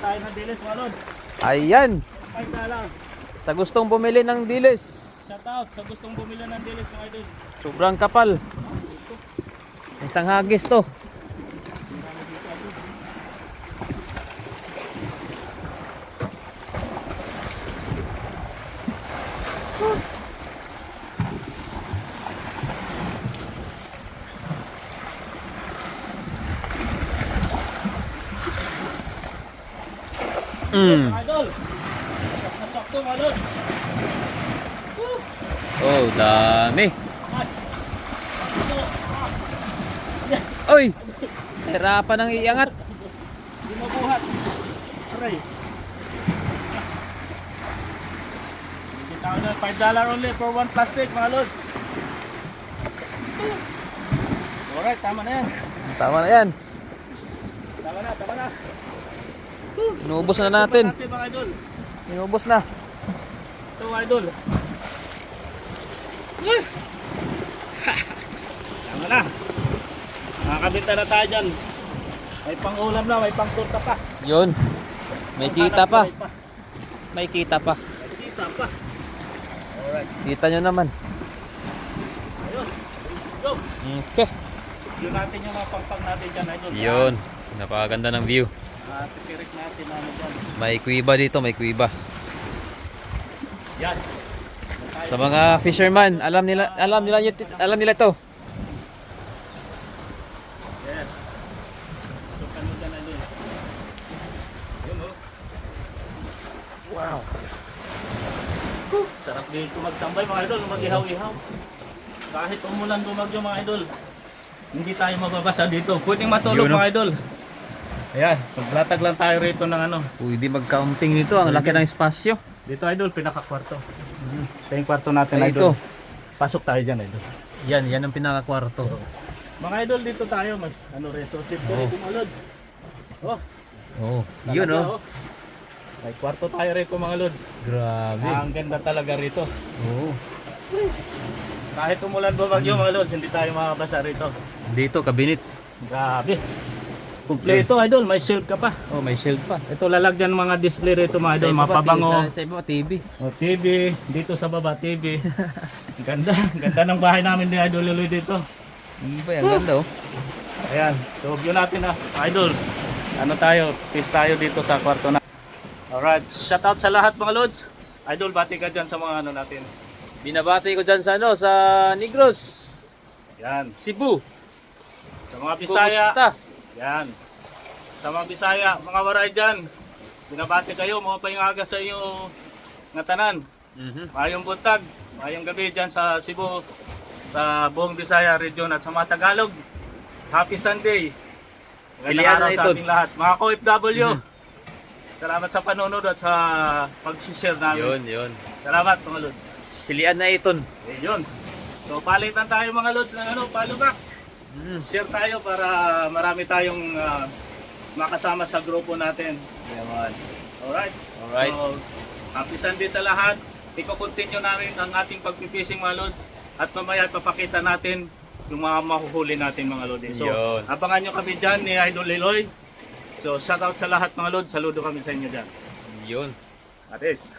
tayo ng dilis mga lods. Ayan. $5. Sa gustong bumili ng dilis. Shout out sa gustong bumili ng dilis mga idol. Sobrang kapal. Isang hagis to. Mga idol. Nasakto mga lods. Oh, dami. Oy! Hirapan ng iangat. Hindi mabuhat. Aray. Bigyan na $5 only for one plastic mga lods. Alright, tama na yan. Tama na yan. Tama na, tama na. Inubos na natin. Mga idol. Inubos na. Ito mga idol. Tama na. Nakakabita na tayo dyan. May pang-ulam na, may pang-turta pa. Yun. May kita pa. May kita pa. May kita pa. Alright. Kita nyo naman. Ayos. Let's go. Okay. Yun natin yung mga pang-pang natin dyan, idol. Yun. Napakaganda ng view. Tipirik natin ano dyan. May kuiba dito, may kuiba. Yan. Sa mga fisherman, alam nila to. Yes. So, kano dyan, idol. Yun, oh. Wow. Sarap dito magtambay, mga idol. Mag-ihaw-ihaw. Kahit umulan bumagyo, mga idol. Hindi tayo mababasa dito. Pwedeng matulog, Yun, oh. mga idol. Ayan, maglatag lang tayo rito ng ano. Pwede mag-counting nito. Ang laki ng espasyo. Dito, idol, pinaka-kwarto. Ito yung kwarto natin, Ay, idol. ito. Pasok tayo dyan, idol. Yan ang pinaka-kwarto. Mga idol, dito tayo. Mas ano rito. Sit ko rito, mga lods. Oh, Oh, yun talaga, oh. May kwarto tayo rito, mga lods. Grabe. Ang ganda talaga rito. Oh. Kahit umulan bumagyo, mga lods, hindi tayo makabasa rito. Dito, kabinet. Grabe. Kompleto, idol. May shield ka pa. Oh, may shield pa. Ito lalagyan mga display rito, mga idol. Mapabango. Sa iba, TV. O, TV. Dito sa baba, TV. Ganda. Ganda ng bahay namin ni Idol Liloy dito. Iba, ang ganda oh. Ayan. So, view natin na. Idol. Ano tayo? Peace tayo dito sa kwarto na. Alright. Shout out sa lahat, mga lods. Idol, bati ka dyan sa mga ano natin. Binabati ko dyan sa sa Negros, Yan. Cebu. Sa mga Bisaya. Kumusta? Yan. Sa mga Bisaya, mga waray dyan. Binabati kayo. Mga paingaga sa inyo nga tanan. Mayong buntag. Mayong gabi dyan sa Cebu. Sa buong Bisaya region at sa mga Tagalog. Happy Sunday. Magandang Silian araw na sa ito. ating lahat. Mga OFW. Salamat sa panonood at sa pag-share namin. Yun. Salamat mga lods. Silian na iton. Yun. So palitan tayo mga lods ng ano, follow back. Share tayo para marami tayong makasama sa grupo natin. Yaman. Alright. Alright. So, happy Sunday sa lahat. Iko-continue namin ang ating pag-fishing mga lods. At mamaya papakita natin yung mga mahuhuli natin mga lods. So, Yun. abangan nyo kami dyan ni Idol Liloy. So, shout out sa lahat mga lods. Saludo kami sa inyo dyan. Yun. Atis.